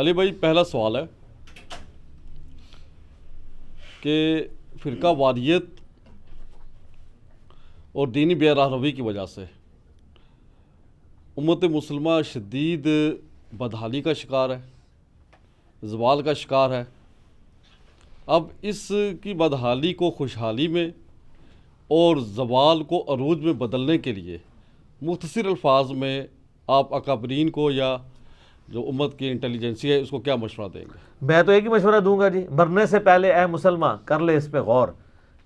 علی بھائی پہلا سوال ہے کہ فرقہ واریت اور دینی بے راہروی کی وجہ سے امت مسلمہ شدید بدحالی کا شکار ہے، زوال کا شکار ہے۔ اب اس کی بدحالی کو خوشحالی میں اور زوال کو عروج میں بدلنے کے لیے مختصر الفاظ میں آپ اکابرین کو یا جو امت کی انٹیلیجنسی ہے اس کو کیا مشورہ دیں گے؟ میں تو ایک ہی مشورہ دوں گا جی، مرنے سے پہلے اے مسلمان کر لے اس پہ غور،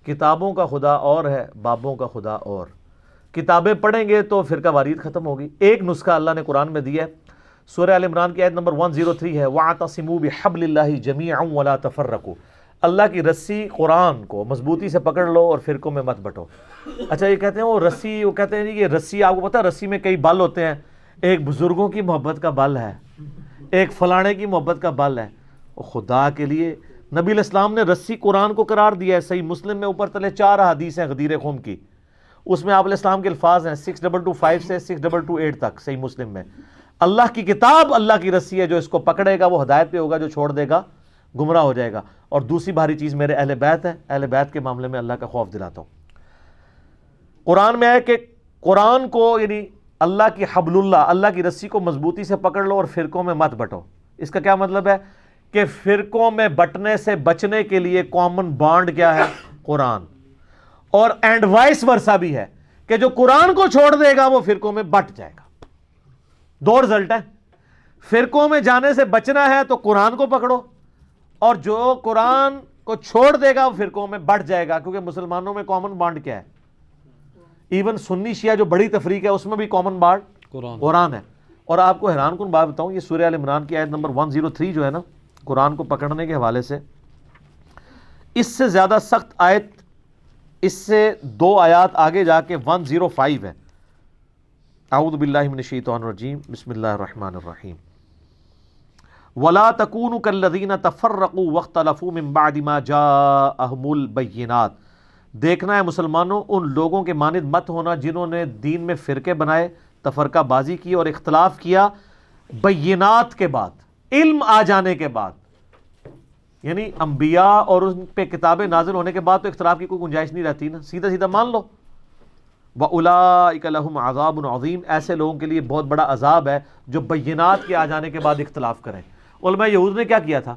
کتابوں کا خدا اور ہے، بابوں کا خدا اور۔ کتابیں پڑھیں گے تو فرقہ واریت ختم ہوگی۔ ایک نسخہ اللہ نے قرآن میں دیا ہے، سورہ آل عمران کی آیت نمبر 103 ہے، وَاعْتَصِمُوا بِحَبْلِ اللَّهِ جَمِيعًا وَلَا تَفَرَّقُوا۔ اللہ کی رسی قرآن کو مضبوطی سے پکڑ لو اور فرقوں میں مت بٹو۔ اچھا یہ کہتے ہیں وہ رسی، وہ کہتے ہیں جی یہ رسی، آپ کو پتہ ہے رسی میں کئی بل ہوتے ہیں، ایک بزرگوں کی محبت کا بل ہے، ایک فلانے کی محبت کا بل ہے۔ خدا کے لیے نبی علیہ السلام نے رسی قرآن کو قرار دیا ہے۔ صحیح مسلم میں اوپر تلے 4 احادیث ہیں غدیر خم کی، اس میں آپ علیہ السلام کے الفاظ ہیں 6225 سے 6228 تک صحیح مسلم میں۔ اللہ کی کتاب اللہ کی رسی ہے، جو اس کو پکڑے گا وہ ہدایت پہ ہوگا، جو چھوڑ دے گا گمراہ ہو جائے گا۔ اور دوسری بھاری چیز میرے اہل بیت ہے، اہل بیت کے معاملے میں اللہ کا خوف دلاتا ہوں۔ قرآن میں ہے کہ قرآن کو یعنی اللہ کی حبل اللہ کی رسی کو مضبوطی سے پکڑ لو اور فرقوں میں مت بٹو۔ اس کا کیا مطلب ہے کہ فرقوں میں بٹنے سے بچنے کے لیے کامن بانڈ کیا ہے؟ قرآن۔ اور اینڈ وائس ورسا بھی ہے کہ جو قرآن کو چھوڑ دے گا وہ فرقوں میں بٹ جائے گا۔ دو رزلٹ ہے، فرقوں میں جانے سے بچنا ہے تو قرآن کو پکڑو، اور جو قرآن کو چھوڑ دے گا وہ فرقوں میں بٹ جائے گا، کیونکہ مسلمانوں میں کامن بانڈ کیا ہے؟ ایون سنی شیعہ جو بڑی تفریق ہے اس میں بھی کامن بانڈ قرآن ہے۔ اور آپ کو حیران کن بات بتاؤں، یہ سورہ آل عمران کی آیت نمبر 103 جو ہے نا، قرآن کو پکڑنے کے حوالے سے اس سے زیادہ سخت آیت اس سے 2 آیات آگے جا کے 105 ہے۔ اعوذ باللہ من الشیطان الرجیم، بسم اللہ الرحمن الرحیم۔ وَلَا تَكُونُوا كَالَّذِينَ تَفَرَّقُوا وَاخْتَلَفُوا مِن بَعْدِ مَا جَاءَهُمُ الْبَيِّنَاتُ۔ دیکھنا ہے مسلمانوں ان لوگوں کے مانند مت ہونا جنہوں نے دین میں فرقے بنائے، تفرقہ بازی کی اور اختلاف کیا بینات کے بعد، علم آ جانے کے بعد، یعنی انبیاء اور ان پہ کتابیں نازل ہونے کے بعد تو اختلاف کی کوئی گنجائش نہیں رہتی نا، سیدھا سیدھا مان لو۔ وَأُولَٰئِكَ لَهُمْ عَذَابٌ عَظِيمٌ، ایسے لوگوں کے لیے بہت بڑا عذاب ہے جو بینات کے آ جانے کے بعد اختلاف کریں۔ علماء یہود نے کیا کیا تھا؟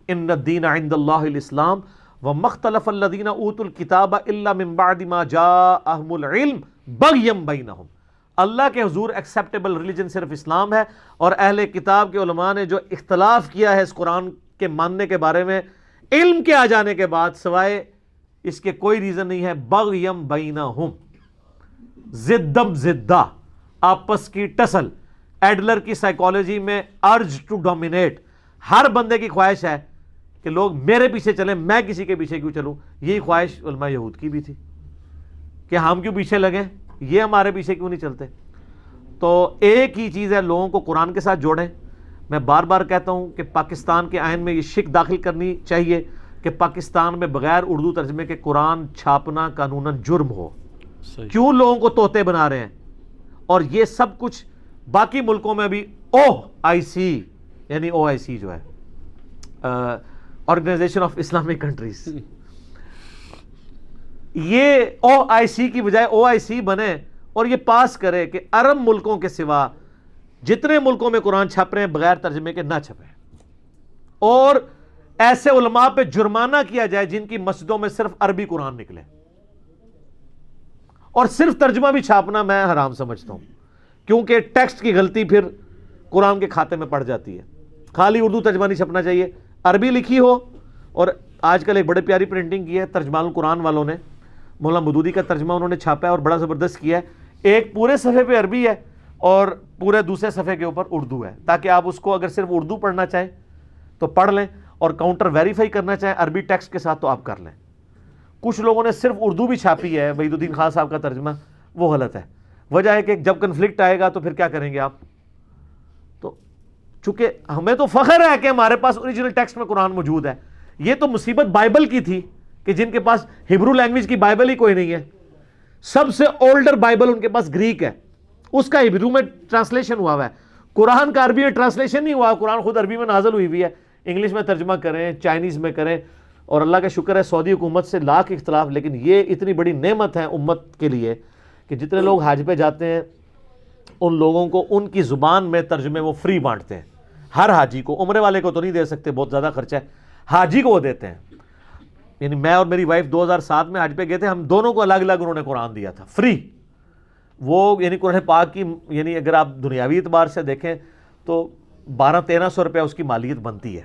ان الدین عند اللہ الاسلام وما اختلف الذین اوتوا الکتاب الا من بعد ما جاءهم العلم بغیا بینہم۔ اللہ کے حضور ایکسیپٹیبل ریلیجن صرف اسلام ہے، اور اہل کتاب کے علماء نے جو اختلاف کیا ہے اس قرآن کے ماننے کے بارے میں علم کے آ جانے کے بعد، سوائے اس کے کوئی ریزن نہیں ہے، بغیم بینہم، زدم زدہ، آپس کی ٹسل۔ ایڈلر کی سائیکالوجی میں ارج ٹو ڈومینیٹ، ہر بندے کی خواہش ہے کہ لوگ میرے پیچھے چلیں، میں کسی کے پیچھے کیوں چلوں۔ یہی خواہش علماء یہود کی بھی تھی کہ ہم کیوں پیچھے لگیں، یہ ہمارے پیچھے کیوں نہیں چلتے۔ تو ایک ہی چیز ہے، لوگوں کو قرآن کے ساتھ جوڑیں۔ میں بار بار کہتا ہوں کہ پاکستان کے آئین میں یہ شک داخل کرنی چاہیے کہ پاکستان میں بغیر اردو ترجمے کے قرآن چھاپنا قانوناً جرم ہو۔ کیوں لوگوں کو طوطے بنا رہے ہیں؟ اور یہ سب کچھ باقی ملکوں میں بھی OIC یعنی OIC جو ہے آرگنائزیشن آف اسلامک کنٹریز، یہ OIC کی بجائے OIC بنے اور یہ پاس کرے کہ عرب ملکوں کے سوا جتنے ملکوں میں قرآن چھپ رہے ہیں بغیر ترجمے کے نہ چھپیں، اور ایسے علماء پہ جرمانہ کیا جائے جن کی مسجدوں میں صرف عربی قرآن نکلے، اور صرف ترجمہ بھی چھاپنا میں حرام سمجھتا ہوں، کیونکہ ٹیکسٹ کی غلطی پھر قرآن کے کھاتے میں پڑ جاتی ہے۔ خالی اردو ترجمہ نہیں چھپنا چاہیے، عربی لکھی ہو۔ اور آج کل ایک بڑے پیاری پرنٹنگ کی ہے ترجمان القرآن والوں نے، مولانا مودودی کا ترجمہ انہوں نے چھاپا ہے اور بڑا زبردست کیا ہے۔ ایک پورے صفحے پہ عربی ہے اور پورے دوسرے صفحے کے اوپر اردو ہے، تاکہ آپ اس کو اگر صرف اردو پڑھنا چاہیں تو پڑھ لیں، اور کاؤنٹر ویریفائی کرنا چاہیں عربی ٹیکسٹ کے ساتھ تو آپ کر لیں۔ کچھ لوگوں نے صرف اردو بھی چھاپی ہے، وحید الدین خان صاحب کا ترجمہ، وہ غلط ہے۔ وجہ ہے کہ جب کنفلکٹ آئے گا تو پھر کیا کریں گے آپ؟ تو چونکہ ہمیں تو فخر ہے کہ ہمارے پاس اوریجنل ٹیکسٹ میں قرآن موجود ہے۔ یہ تو مصیبت بائبل کی تھی کہ جن کے پاس ہبرو لینگویج کی بائبل ہی کوئی نہیں ہے۔ سب سے اولڈر بائبل ان کے پاس گریک ہے، اس کا ہبرو میں ٹرانسلیشن ہوا ہے۔ قرآن کا عربی میں ٹرانسلیشن نہیں ہوا, قرآن خود عربی میں نازل ہوئی ہے, انگلش میں ترجمہ کریں, چائنیز میں کریں, اور اللہ کا شکر ہے سعودی حکومت سے لاکھ اختلاف, لیکن یہ اتنی بڑی نعمت ہے امت کے لیے کہ جتنے لوگ حج پہ جاتے ہیں ان لوگوں کو ان کی زبان میں ترجمے وہ فری بانٹتے ہیں. ہر حاجی کو, عمرے والے کو تو نہیں دے سکتے, بہت زیادہ خرچہ ہے, حاجی کو وہ دیتے ہیں. یعنی میں اور میری وائف 2007 میں حج پہ گئے تھے, ہم دونوں کو الگ الگ انہوں نے قرآن دیا تھا فری. وہ یعنی قرآن پاک کی, یعنی اگر آپ دنیاوی اعتبار سے دیکھیں تو 1200-1300 روپے اس کی مالیت بنتی ہے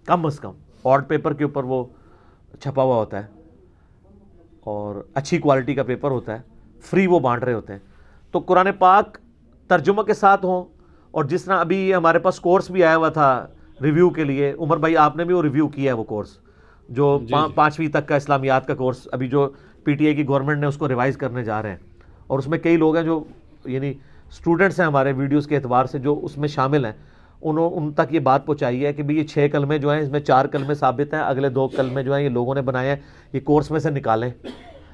کم از کم. آرٹ پیپر کے اوپر وہ چھپا ہوا ہوتا ہے اور اچھی کوالٹی کا پیپر ہوتا ہے, فری وہ بانٹ رہے ہوتے ہیں. تو قرآن پاک ترجمہ کے ساتھ ہوں, اور جس طرح ابھی ہمارے پاس کورس بھی آیا ہوا تھا ریویو کے لیے, عمر بھائی آپ نے بھی وہ ریویو کیا ہے وہ کورس جو 5ویں تک کا اسلامیات کا کورس, ابھی جو پی ٹی آئی کی گورنمنٹ نے اس کو ریوائز کرنے جا رہے ہیں, اور اس میں کئی لوگ ہیں جو یعنی اسٹوڈنٹس ہیں ہمارے ویڈیوز کے اعتبار سے جو اس میں شامل ہیں, ان تک یہ بات پہنچائی ہے کہ بھئی یہ 6 کلمے جو ہیں اس میں 4 کلمے ثابت ہیں, اگلے 2 کلمے جو ہیں یہ لوگوں نے بنائے ہیں, یہ کورس میں سے نکالیں.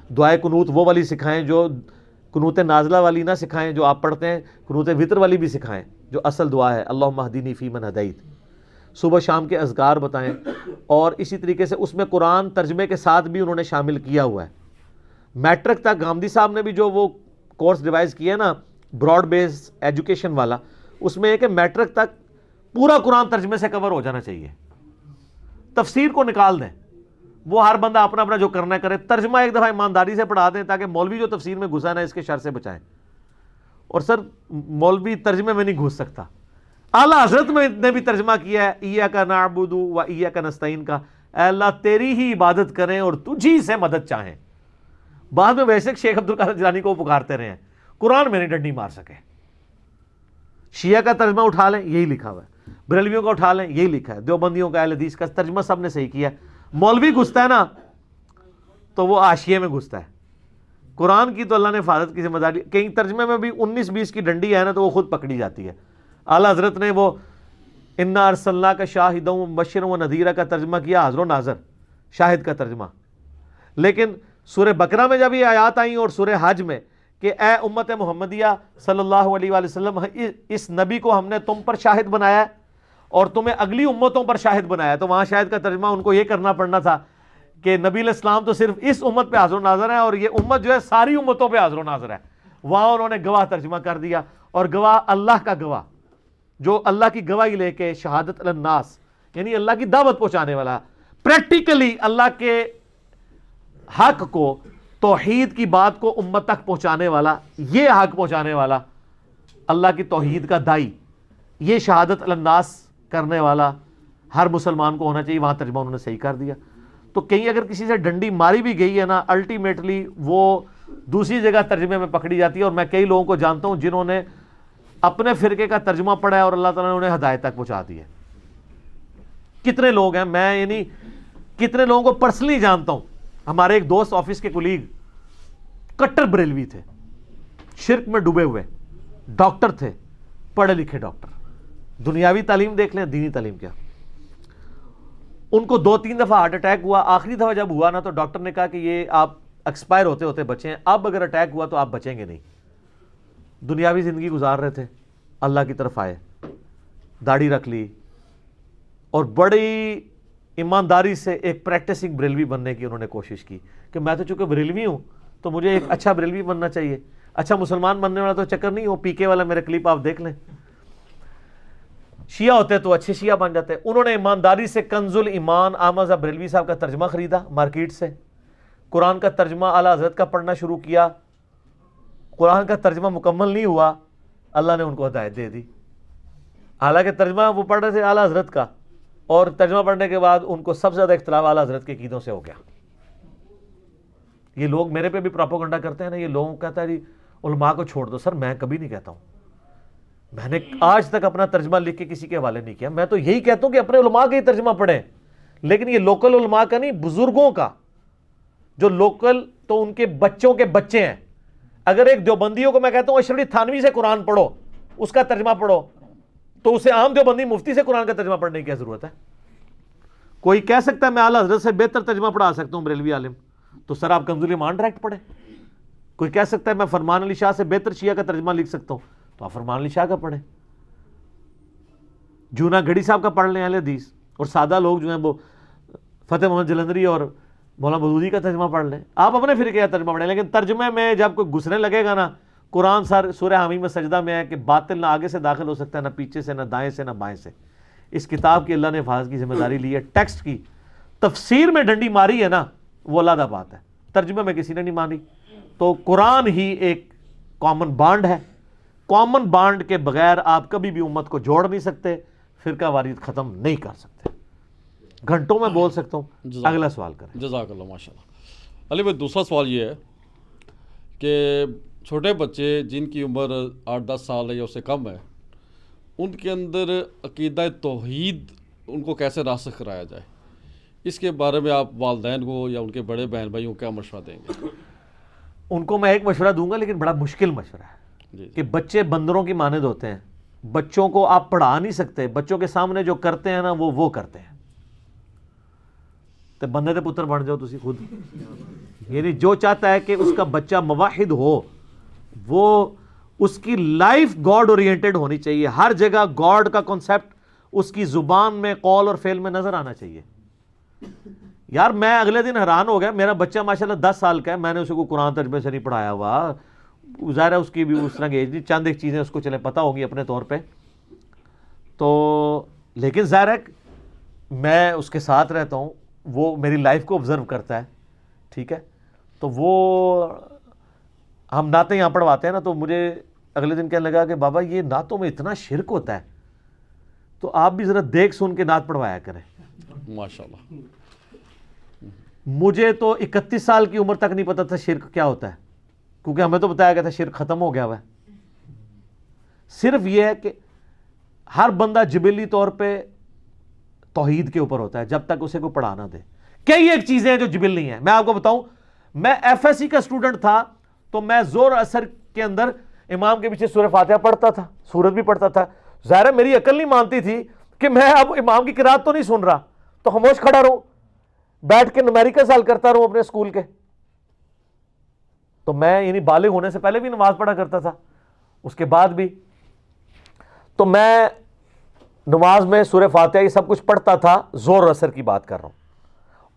دعائے قنوت وہ والی سکھائیں جو قنوت نازلہ والی نہ سکھائیں جو آپ پڑھتے ہیں, قنوت وطر والی بھی سکھائیں جو اصل دعا ہے, اللہم اہدنی فیمن ہدیت. صبح شام کے اذکار بتائیں, اور اسی طریقے سے اس میں قرآن ترجمے کے ساتھ بھی انہوں نے شامل کیا ہوا ہے. میٹرک تک گامدی صاحب نے بھی جو وہ کورس ریوائز کیا ہے نا براڈ بیس ایجوکیشن والا, اس میں ہے کہ میٹرک تک پورا قرآن ترجمے سے کور ہو جانا چاہیے. تفسیر کو نکال دیں, وہ ہر بندہ اپنا اپنا جو کرنا ہے کرے, ترجمہ ایک دفعہ ایمانداری سے پڑھا دیں تاکہ مولوی جو تفسیر میں گھسا نا اس کے شر سے بچائیں. اور سر مولوی ترجمے میں نہیں گھس سکتا. اعلیٰ حضرت میں نے بھی ترجمہ کیا ہے ایاک نعبد و ایاک نستعین کا, اے اللہ تیری ہی عبادت کریں اور تجھی سے مدد چاہیں. بعد میں ویسے شیخ عبد القادر جیلانی کو پکارتے رہے ہیں, قرآن میں نہیں ڈنڈی مار سکے. شیعہ کا ترجمہ اٹھا لیں یہی لکھا ہوا ہے, بریلویوں کا اٹھا لیں یہی لکھا ہے, دیوبندیوں کا, اہل حدیث کا ترجمہ سب نے صحیح کیا ہے. مولوی گھستا ہے نا تو وہ حاشیے میں گھستا ہے. قرآن کی تو اللہ نے حفاظت کی ذمہ داری, کئی ترجمے میں بھی 19-20 کی ڈنڈی ہے نا تو وہ خود پکڑی جاتی ہے. اعلیٰ حضرت نے وہ انا ارسلناک شاہدا ومبشرا ونذیرا کا ترجمہ کیا, حاضر و ناظر شاہد کا ترجمہ. لیکن سورہ بقرہ میں جب یہ آیات آئیں اور سورہ حج میں کہ اے امت محمدیہ صلی اللہ علیہ وآلہ وسلم, اس نبی کو ہم نے تم پر شاہد بنایا ہے اور تمہیں اگلی امتوں پر شاہد بنایا ہے, تو وہاں شاہد کا ترجمہ ان کو یہ کرنا پڑنا تھا کہ نبی علیہ السلام تو صرف اس امت پہ حاضر و ناظر ہے اور یہ امت جو ہے ساری امتوں پہ حاضر و ناظر ہے. وہاں انہوں نے گواہ ترجمہ کر دیا, اور گواہ اللہ کا گواہ جو اللہ کی گواہی لے کے شہادت علی الناس, یعنی اللہ کی دعوت پہنچانے والا, پریکٹیکلی اللہ کے حق کو, توحید کی بات کو امت تک پہنچانے والا, یہ حق پہنچانے والا, اللہ کی توحید کا دائی, یہ شہادت علی الناس کرنے والا ہر مسلمان کو ہونا چاہیے. وہاں ترجمہ انہوں نے صحیح کر دیا. تو کہیں اگر کسی سے ڈنڈی ماری بھی گئی ہے نا, الٹیمیٹلی وہ دوسری جگہ ترجمے میں پکڑی جاتی ہے. اور میں کئی لوگوں کو جانتا ہوں جنہوں نے اپنے فرقے کا ترجمہ پڑھا ہے اور اللہ تعالیٰ نے انہیں ہدایت تک پہنچا دی ہے. کتنے لوگ ہیں, میں یعنی کتنے لوگوں کو پرسنلی جانتا ہوں. ہمارے ایک دوست آفس کے کولیگ کٹر بریلوی تھے, شرک میں ڈوبے ہوئے, ڈاکٹر تھے, پڑھے لکھے ڈاکٹر, دنیاوی تعلیم دیکھ لیں, دینی تعلیم کیا. ان کو 2-3 دفعہ ہارٹ اٹیک ہوا. آخری دفعہ جب ہوا نا تو ڈاکٹر نے کہا کہ یہ آپ ایکسپائر ہوتے ہوتے بچے ہیں, اب اگر اٹیک ہوا تو آپ بچیں گے نہیں. دنیاوی زندگی گزار رہے تھے, اللہ کی طرف آئے, داڑھی رکھ لی, اور بڑی ایمانداری سے ایک پریکٹسنگ بریلوی بننے کی انہوں نے کوشش کی کہ میں تو چونکہ بریلوی ہوں تو مجھے ایک اچھا بریلوی بننا چاہیے. اچھا مسلمان بننے والا تو چکر نہیں ہو, پی کے والا میرے کلپ آپ دیکھ لیں, شیعہ ہوتے تو اچھے شیعہ بن جاتے. انہوں نے ایمانداری سے کنز الایمان احمد بریلوی صاحب کا ترجمہ خریدا مارکیٹ سے, قرآن کا ترجمہ اعلیٰ حضرت کا پڑھنا شروع کیا. قرآن کا ترجمہ مکمل نہیں ہوا, اللہ نے ان کو ہدایت دے دی. حالانکہ ترجمہ وہ پڑھ رہے تھے اعلیٰ حضرت کا, اور ترجمہ پڑھنے کے بعد ان کو سب سے زیادہ اختلاف اعلیٰ حضرت کے عقیدوں سے ہو گیا. یہ لوگ میرے پہ بھی پراپوگنڈا کرتے ہیں نا, یہ لوگوں کہتا ہے جی علماء کو چھوڑ دو. سر میں کبھی نہیں کہتا ہوں, میں نے آج تک اپنا ترجمہ لکھ کے کسی کے حوالے نہیں کیا. میں تو یہی کہتا ہوں کہ اپنے علماء کا ہی ترجمہ پڑھیں, لیکن یہ لوکل علماء کا نہیں, بزرگوں کا. جو لوکل تو ان کے بچوں کے بچے ہیں. اگر ایک دیوبندیوں کو میں کہتا ہوں اشرف علی تھانوی سے قرآن پڑھو, اس کا ترجمہ پڑھو, تو اسے عام دیوبندی مفتی سے قرآن کا ترجمہ پڑھنے کی کیا ضرورت ہے؟ کوئی کہہ سکتا ہے میں اعلیٰ حضرت سے بہتر ترجمہ پڑھا سکتا ہوں بریلوی عالم, تو سر آپ کنز الایمان ڈائریکٹ پڑھیں. کوئی کہہ سکتا ہے میں فرمان علی شاہ سے بہتر شیعہ کا ترجمہ لکھ سکتا ہوں, تو آپ فرمان علی شاہ کا پڑھیں. جونا گھڑی صاحب کا پڑھ لیں اہل حدیث، اور سادہ لوگ جو ہیں وہ فتح محمد جلندری اور مولانا مودودی کا ترجمہ پڑھ لیں، آپ اپنے فرقے کا ترجمہ پڑھیں، لیکن ترجمے میں جب کوئی گھسنے لگے گا نا، قرآن سورہ حمیم میں سجدہ میں ہے کہ باطل نہ آگے سے داخل ہو سکتا ہے، نہ پیچھے سے، نہ دائیں سے، نہ بائیں سے۔ اس کتاب کی اللہ نے حفاظت کی ذمہ داری لی ہے، ٹیکسٹ کی تفسیر میں ڈنڈی ماری ہے نا، وہ علیحدہ بات ہے، ترجمے میں کسی نے نہیں مانی۔ تو قرآن ہی ایک کامن بانڈ ہے، کامن بانڈ کے بغیر آپ کبھی بھی امت کو جوڑ نہیں سکتے، فرقہ واریت ختم نہیں کر سکتے۔ گھنٹوں میں بول سکتا ہوں، اگلا سوال کریں۔ جزاک اللہ، ماشاء اللہ۔ علی بھائی، دوسرا سوال یہ ہے کہ چھوٹے بچے جن کی عمر 8-10 سال ہے یا اس سے کم ہے، ان کے اندر عقیدہ توحید ان کو کیسے راسخ کرایا جائے، اس کے بارے میں آپ والدین کو یا ان کے بڑے بہن بھائیوں کو کیا مشورہ دیں گے؟ ان کو میں ایک مشورہ دوں گا، لیکن بڑا مشکل مشورہ ہے جی کہ بچے بندروں کی مانند ہوتے ہیں، بچوں کو آپ پڑھا نہیں سکتے، بچوں کے سامنے جو کرتے ہیں نا وہ کرتے ہیں۔ تو بندے دے پتر بن جاؤ تسی خود، یعنی جو چاہتا ہے کہ اس کا بچہ موحد ہو، وہ اس کی لائف گاڈ اورینٹڈ ہونی چاہیے، ہر جگہ گاڈ کا کنسپٹ اس کی زبان میں، قول اور فعل میں نظر آنا چاہیے۔ یار میں اگلے دن حیران ہو گیا، میرا بچہ ماشاءاللہ 10 سال کا ہے، میں نے اسے کو قرآن ترجمے سے نہیں پڑھایا ہوا، ظاہر ہے اس کی بھی اس طرح کی ایج نہیں، چند ایک چیزیں اس کو چلے پتہ ہوگی اپنے طور پہ، تو لیکن ظاہر ہے میں اس کے ساتھ رہتا ہوں، وہ میری لائف کو آبزرو کرتا ہے، ٹھیک ہے، تو وہ ہم نعتیں یہاں پڑھواتے ہیں نا، تو مجھے اگلے دن کہنے لگا کہ بابا یہ نعتوں میں اتنا شرک ہوتا ہے، تو آپ بھی ذرا دیکھ سن کے نعت پڑھوایا کریں۔ ماشاءاللہ۔ مجھے تو 31 سال کی عمر تک نہیں پتا تھا شرک کیا ہوتا ہے، کیونکہ ہمیں تو بتایا گیا تھا شرک ختم ہو گیا ہوا ہے۔ صرف یہ ہے کہ ہر بندہ جبلی طور پہ توحید کے اوپر ہوتا ہے جب تک اسے کوئی پڑھا نہ دے۔ کئی ایک چیزیں ہیں جو جبل نہیں ہیں، میں آپ کو بتاؤں، میں ایف ایس سی کا اسٹوڈنٹ تھا تو میں زور اثر کے اندر امام کے پیچھے سورہ فاتحہ پڑھتا تھا، سورت بھی پڑھتا تھا، ظاہر ہے میری عقل نہیں مانتی تھی کہ میں اب امام کی قرات تو نہیں سن رہا، تو خاموش کھڑا رہوں، بیٹھ کے نمیریکل حل کرتا رہوں اپنے اسکول کے۔ تو میں یعنی بالغ ہونے سے پہلے بھی نماز پڑھا کرتا تھا، اس کے بعد بھی، تو میں نماز میں سورہ فاتحہ یہ سب کچھ پڑھتا تھا، زور اور اثر کی بات کر رہا ہوں،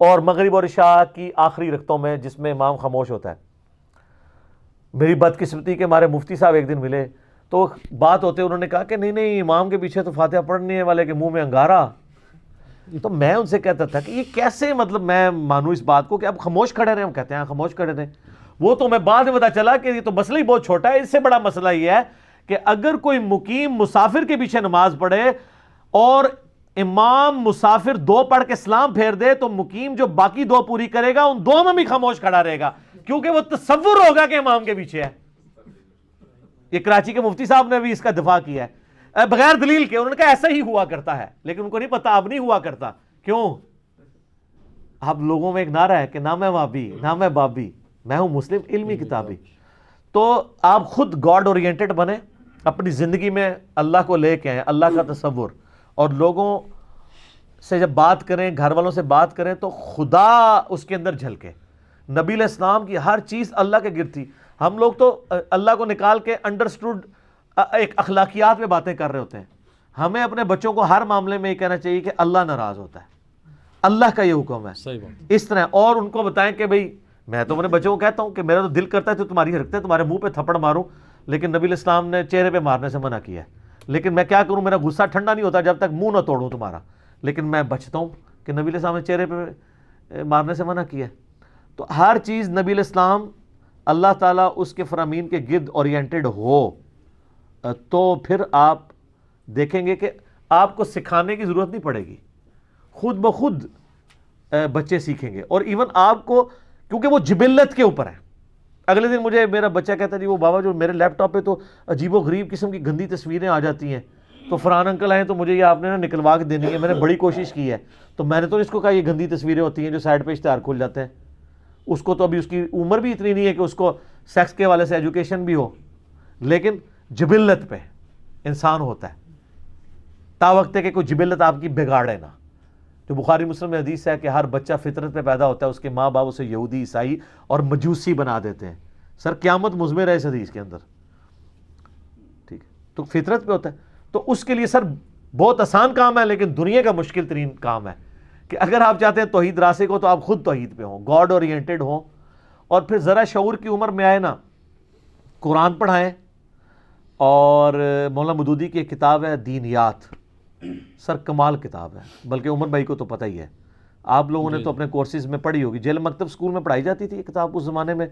اور مغرب اور عشاء کی آخری رکعتوں میں جس میں امام خاموش ہوتا ہے۔ میری بدقسمتی کے ہمارے مفتی صاحب ایک دن ملے، تو بات ہوتے انہوں نے کہا کہ نہیں امام کے پیچھے تو فاتحہ پڑھنے والے کے منہ میں انگارا۔ تو میں ان سے کہتا تھا کہ یہ کیسے، مطلب میں مانوں اس بات کو کہ اب خاموش کھڑے رہے، ہم کہتے ہیں خاموش کھڑے رہے، وہ تو میں بعد میں پتا چلا کہ یہ تو مسئلہ ہی بہت چھوٹا ہے۔ اس سے بڑا مسئلہ یہ ہے کہ اگر کوئی مقیم مسافر کے پیچھے نماز پڑھے اور امام مسافر 2 پڑھ کے سلام پھیر دے، تو مقیم جو باقی 2 پوری کرے گا ان 2 میں بھی خاموش کھڑا رہے گا، کیونکہ وہ تصور ہوگا کہ امام کے پیچھے ہے۔ یہ کراچی کے مفتی صاحب نے بھی اس کا دفاع کیا ہے بغیر دلیل کے، انہوں نے کہا ایسا ہی ہوا کرتا ہے، لیکن ان کو نہیں پتا اب نہیں ہوا کرتا۔ کیوں؟ اب لوگوں میں ایک نعرہ ہے کہ نہ میں وابی نہ میں بابی، میں ہوں مسلم علمی کتابی۔ تو آپ خود گاڈ اورینٹڈ بنیں، اپنی زندگی میں اللہ کو لے کے آئیں، اللہ کا تصور، اور لوگوں سے جب بات کریں، گھر والوں سے بات کریں تو خدا اس کے اندر جھلکے۔ نبی علیہ السلام کی ہر چیز اللہ کے گرد تھی، ہم لوگ تو اللہ کو نکال کے انڈرسٹوڈ ایک اخلاقیات میں باتیں کر رہے ہوتے ہیں۔ ہمیں اپنے بچوں کو ہر معاملے میں یہ کہنا چاہیے کہ اللہ ناراض ہوتا ہے، اللہ کا یہ حکم ہے، صحیح بات۔ اس طرح، اور ان کو بتائیں کہ بھئی میں تو اپنے بچوں کو کہتا ہوں کہ میرا تو دل کرتا ہے تو تمہاری حرکتیں تمہارے منہ پہ تھپڑ ماروں، لیکن نبی علیہ السلام نے چہرے پہ مارنے سے منع کیا ہے، لیکن میں کیا کروں، میرا غصہ ٹھنڈا نہیں ہوتا جب تک منہ نہ توڑوں تمہارا، لیکن میں بچتا ہوں کہ نبی علیہ السلام نے چہرے پہ مارنے سے منع کیا ہے۔ تو ہر چیز نبی علیہ السلام، اللہ تعالیٰ اس کے فرامین کے گرد اورینٹڈ ہو، تو پھر آپ دیکھیں گے کہ آپ کو سکھانے کی ضرورت نہیں پڑے گی، خود بخود بچے سیکھیں گے۔ اور ایون آپ کو، کیونکہ وہ جبلت کے اوپر ہے۔ اگلے دن مجھے میرا بچہ کہتا ہے جی وہ بابا جو میرے لیپ ٹاپ پہ تو عجیب و غریب قسم کی گندی تصویریں آ جاتی ہیں، تو فرحان انکل آئے تو مجھے یہ آپ نے نا نکلوا کے دینی ہے، میں نے بڑی کوشش کی ہے۔ تو میں نے تو اس کو کہا یہ گندی تصویریں ہوتی ہیں جو سائڈ پہ اشتہار کھل جاتے ہیں، اس کو تو ابھی اس کی عمر بھی اتنی نہیں ہے کہ اس کو سیکس کے حوالے سے ایجوکیشن بھی ہو، لیکن جبلت پہ انسان ہوتا ہے، تا وقت ہے کہ کوئی جبلت آپ کی بگاڑے نہ۔ جو بخاری مسلم میں حدیث ہے کہ ہر بچہ فطرت پہ پیدا ہوتا ہے، اس کے ماں باپ اسے یہودی، عیسائی اور مجوسی بنا دیتے ہیں۔ سر قیامت مضمر ہے اس حدیث کے اندر، ٹھیک ہے، تو فطرت پہ ہوتا ہے۔ تو اس کے لیے سر بہت آسان کام ہے لیکن دنیا کا مشکل ترین کام ہے کہ اگر آپ چاہتے ہیں توحید راسے کو تو آپ خود توحید پہ ہوں, گاڈ اورینٹڈ ہوں, اور پھر ذرا شعور کی عمر میں آئے نا, قرآن پڑھائیں. اور مولانا مودودی کی ایک کتاب ہے دینیات, سر کمال کتاب ہے, بلکہ عمر بھائی کو تو پتہ ہی ہے, آپ لوگوں نے تو اپنے کورسز میں پڑھی ہوگی, جیل مکتب سکول میں پڑھائی جاتی تھی یہ کتاب اس زمانے میں.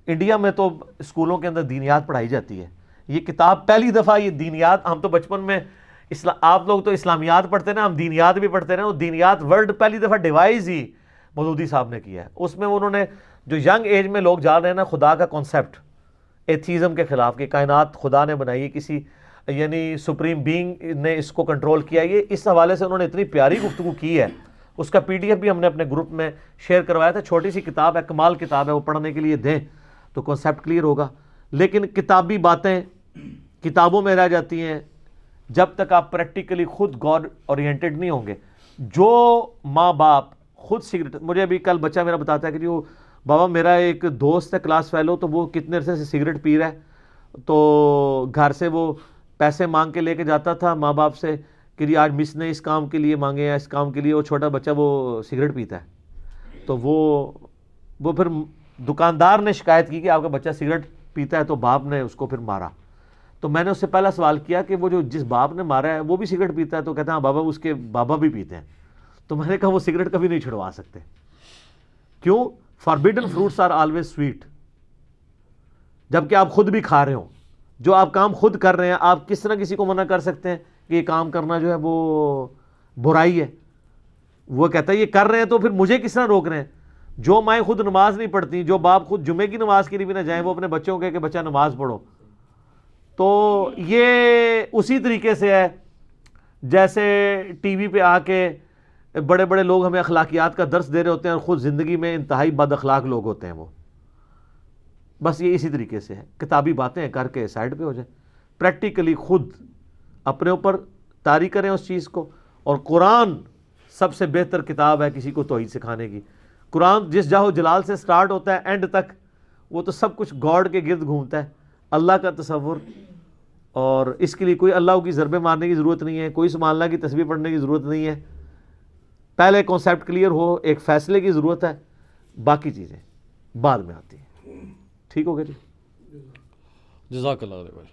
انڈیا میں تو اسکولوں کے اندر دینیات پڑھائی جاتی ہے. یہ کتاب پہلی دفعہ, یہ دینیات, ہم تو بچپن میں آپ لوگ تو اسلامیات پڑھتے نا, ہم دینیات بھی پڑھتے رہے, وہ دینیات ورڈ پہلی دفعہ ڈیوائز ہی مودودی صاحب نے کیا ہے. اس میں انہوں نے جو ینگ ایج میں لوگ جا رہے ہیں نا خدا کا کانسیپٹ, ایتھیزم کے خلاف کہ کائنات خدا نے بنائی ہے, کسی یعنی سپریم بینگ نے اس کو کنٹرول کیا, یہ اس حوالے سے انہوں نے اتنی پیاری گفتگو کی ہے. اس کا پی ڈی ایف بھی ہم نے اپنے گروپ میں شیئر کروایا تھا, چھوٹی سی کتاب ہے, کمال کتاب ہے, وہ پڑھنے کے لیے دیں تو کانسیپٹ کلیئر ہوگا. لیکن کتابی باتیں کتابوں میں رہ جاتی ہیں جب تک آپ پریکٹیکلی خود گاڈ اورینٹڈ نہیں ہوں گے. جو ماں باپ خود سگریٹ, مجھے ابھی کل بچہ میرا بتاتا ہے کہ جو بابا میرا ایک دوست ہے کلاس فیلو, تو وہ کتنے عرصے سے سگریٹ پی رہا ہے, تو گھر سے وہ پیسے مانگ کے لے کے جاتا تھا ماں باپ سے کہ جی آج مس نے اس کام کے لیے مانگے ہیں, اس کام کے لیے, وہ چھوٹا بچہ وہ سگریٹ پیتا ہے. تو وہ پھر دکاندار نے شکایت کی کہ آپ کا بچہ سگریٹ پیتا ہے, تو باپ نے اس کو پھر مارا. تو میں نے اس سے پہلا سوال کیا کہ وہ جو جس باپ نے مارا ہے وہ بھی سگریٹ پیتا ہے؟ تو کہتا ہے ہاں بابا, اس کے بابا بھی پیتے ہیں. تو میں نے کہا وہ سگریٹ کبھی نہیں چھڑوا سکتے. کیوں؟ Forbidden fruits are always sweet. جبکہ آپ خود بھی کھا رہے ہوں, جو آپ کام خود کر رہے ہیں, آپ کس طرح کسی کو منع کر سکتے ہیں کہ یہ کام کرنا جو ہے وہ برائی ہے؟ وہ کہتا ہے یہ کر رہے ہیں تو پھر مجھے کس طرح روک رہے ہیں؟ جو مائیں خود نماز نہیں پڑھتی, جو باپ خود جمعے کی نماز کے لیے بھی نہ جائیں, وہ اپنے بچوں کو کہے کہ بچہ نماز پڑھو. تو یہ اسی طریقے سے ہے جیسے ٹی وی پہ آ کے بڑے بڑے لوگ ہمیں اخلاقیات کا درس دے رہے ہوتے ہیں اور خود زندگی میں انتہائی بد اخلاق لوگ ہوتے ہیں. وہ بس یہ اسی طریقے سے ہے, کتابی باتیں کر کے سائڈ پہ ہو جائیں, پریکٹیکلی خود اپنے اوپر طاری کریں اس چیز کو. اور قرآن سب سے بہتر کتاب ہے کسی کو توحید سکھانے کی. قرآن جس جاہو جلال سے سٹارٹ ہوتا ہے اینڈ تک, وہ تو سب کچھ گاڈ کے گرد گھومتا ہے, اللہ کا تصور. اور اس کے لیے کوئی اللہ کی ضربیں مارنے کی ضرورت نہیں ہے, کوئی سبحان اللہ کی تسبیح پڑھنے کی ضرورت نہیں ہے. پہلے کانسیپٹ کلیئر ہو, ایک فیصلے کی ضرورت ہے, باقی چیزیں بعد میں آتی ہیں. ٹھیک ہو گیا جی؟ جزاک اللہ خیر.